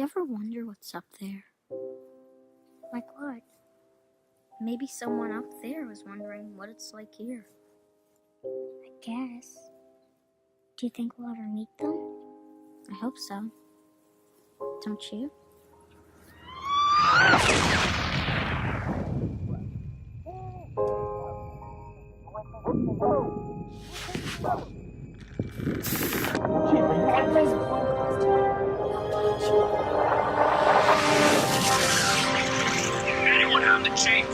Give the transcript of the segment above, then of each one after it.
You ever wonder what's up there? Like what? Maybe someone up there was wondering what it's like here. I guess. Do you think we'll ever meet them? I hope so. Don't you? That plays a phone question. No teaching. Anyone on the chief?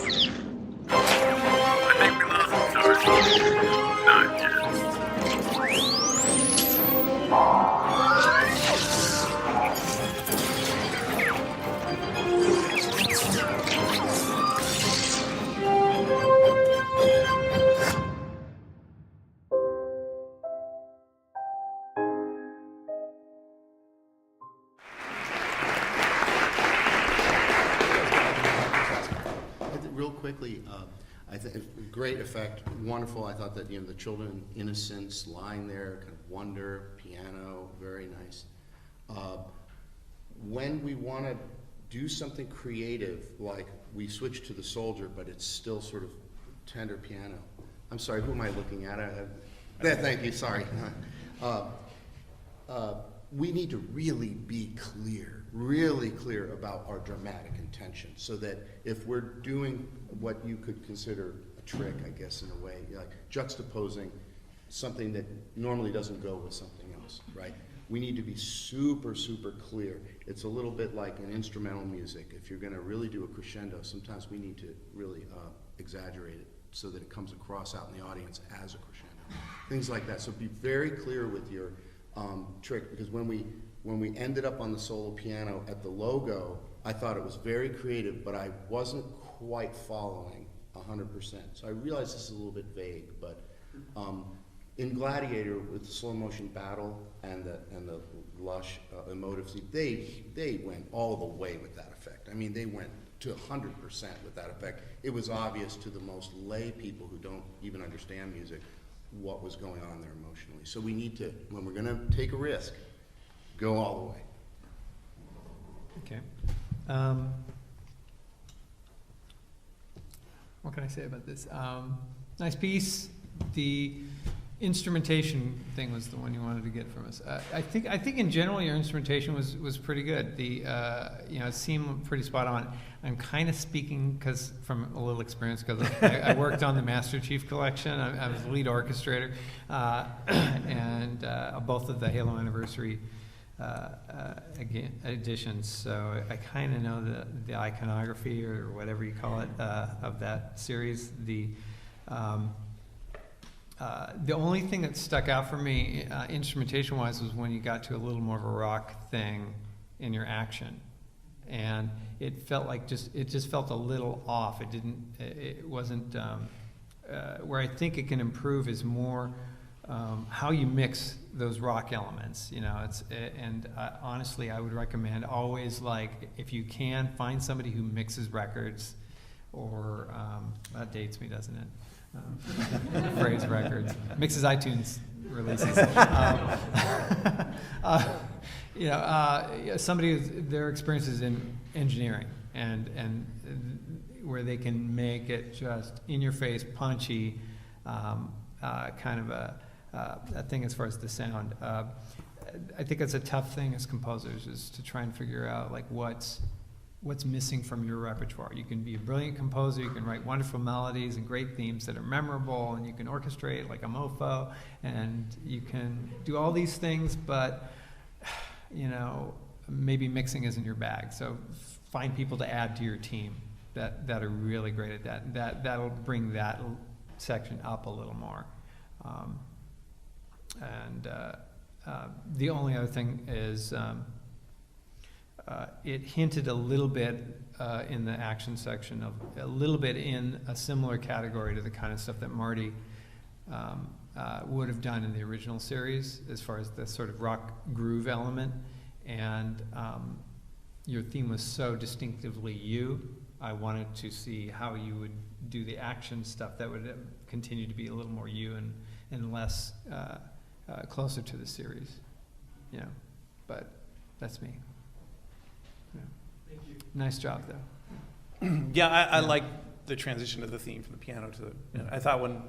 I think we lost the sergeant. Not yet. Real quickly, I think great effect, wonderful. I thought that the children, innocence, lying there, kind of wonder, piano, very nice. When we want to do something creative, like we switch to the soldier, but it's still sort of tender piano. I'm sorry, who am I looking at? Thank you. Sorry. We need to really be really clear about our dramatic intention, so that if we're doing what you could consider a trick, I guess, in a way, like juxtaposing something that normally doesn't go with something else, right? We need to be super clear. It's a little bit like in instrumental music. If you're going to really do a crescendo, sometimes we need to really exaggerate it so that it comes across out in the audience as a crescendo. Things like that. So be very clear with your trick, because when we ended up on the solo piano at the logo, I thought it was very creative, but I wasn't quite following 100%. So I realize this is a little bit vague, but in Gladiator, with the slow motion battle and the lush emotive scene, they went all the way with that effect. I mean, they went to 100% with that effect. It was obvious to the most lay people who don't even understand music what was going on there emotionally. So we need to, when we're going to take a risk, go all the way. Okay. What can I say about this? Nice piece. The instrumentation thing was the one you wanted to get from us. I think in general your instrumentation was pretty good. It seemed pretty spot on. I'm kind of speaking because from a little experience, because I worked on the Master Chief Collection. I was the lead orchestrator, and both of the Halo Anniversary editions. So I kind of know the iconography, or whatever you call it, of that series. The only thing that stuck out for me, instrumentation-wise, was when you got to a little more of a rock thing in your action, and it felt like it just felt a little off. It wasn't. Where I think it can improve is more how you mix those rock elements. Honestly, I would recommend always, like, if you can, find somebody who mixes records, or that dates me, doesn't it? Phrase records, mixes iTunes releases. Somebody who's their experience is in engineering, and where they can make it just in your face, punchy, kind of a thing as far as the sound. I think that's a tough thing as composers, is to try and figure out, like, what's missing from your repertoire. You can be a brilliant composer, you can write wonderful melodies and great themes that are memorable, and you can orchestrate like a mofo, and you can do all these things, but maybe mixing isn't your bag. So find people to add to your team that are really great at that. That'll bring that section up a little more. The only other thing is it hinted a little bit in the action section of a little bit in a similar category to the kind of stuff that Marty would have done in the original series, as far as the sort of rock groove element. And your theme was so distinctively you. I wanted to see how you would do the action stuff that would continue to be a little more you and less closer to the series. But that's me. Nice job, though. Yeah, I like the transition of the theme from the piano to the, I thought when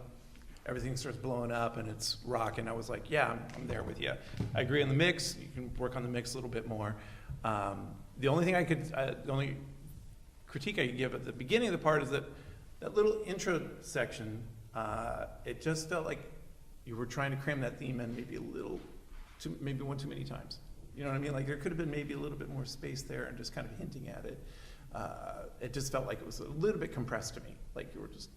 everything starts blowing up and it's rocking, I was like, yeah, I'm there with you. I agree on the mix. You can work on the mix a little bit more. The only thing the only critique I could give at the beginning of the part is that little intro section, it just felt like you were trying to cram that theme in maybe one too many times. You know what I mean? Like there could have been maybe a little bit more space there and just kind of hinting at it. It just felt like it was a little bit compressed to me. Like you were just,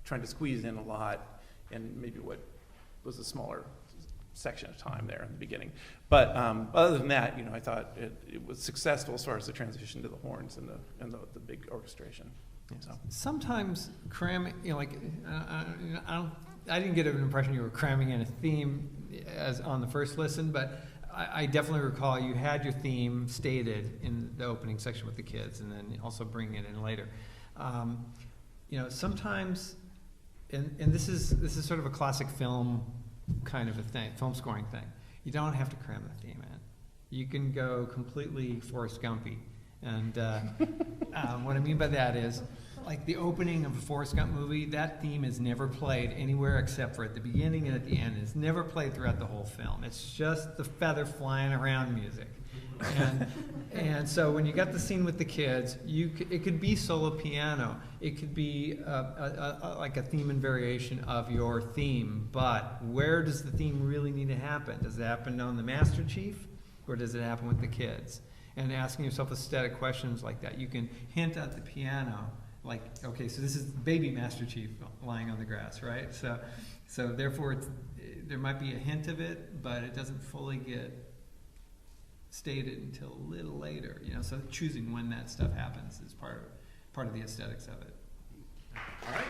trying to squeeze in a lot and maybe what was a smaller section of time there in the beginning. But other than that, I thought it was successful as far as the transition to the horns and the big orchestration. So. Sometimes cramming, I didn't get an impression you were cramming in a theme as on the first listen, but I definitely recall you had your theme stated in the opening section with the kids, and then also bringing it in later. Sometimes, and this is sort of a classic film kind of a thing, film scoring thing. You don't have to cram the theme in. You can go completely Forrest Gumpy. And what I mean by that is, like the opening of a Forrest Gump movie, that theme is never played anywhere except for at the beginning and at the end. It's never played throughout the whole film. It's just the feather flying around music. And so when you got the scene with the kids, it could be solo piano. It could be like a theme and variation of your theme. But where does the theme really need to happen? Does it happen on the Master Chief, or does it happen with the kids? And asking yourself aesthetic questions like that. You can hint at the piano, like, okay, so this is baby Master Chief lying on the grass, right? So therefore, there might be a hint of it, but it doesn't fully get stated until a little later. So choosing when that stuff happens is part of the aesthetics of it. All right.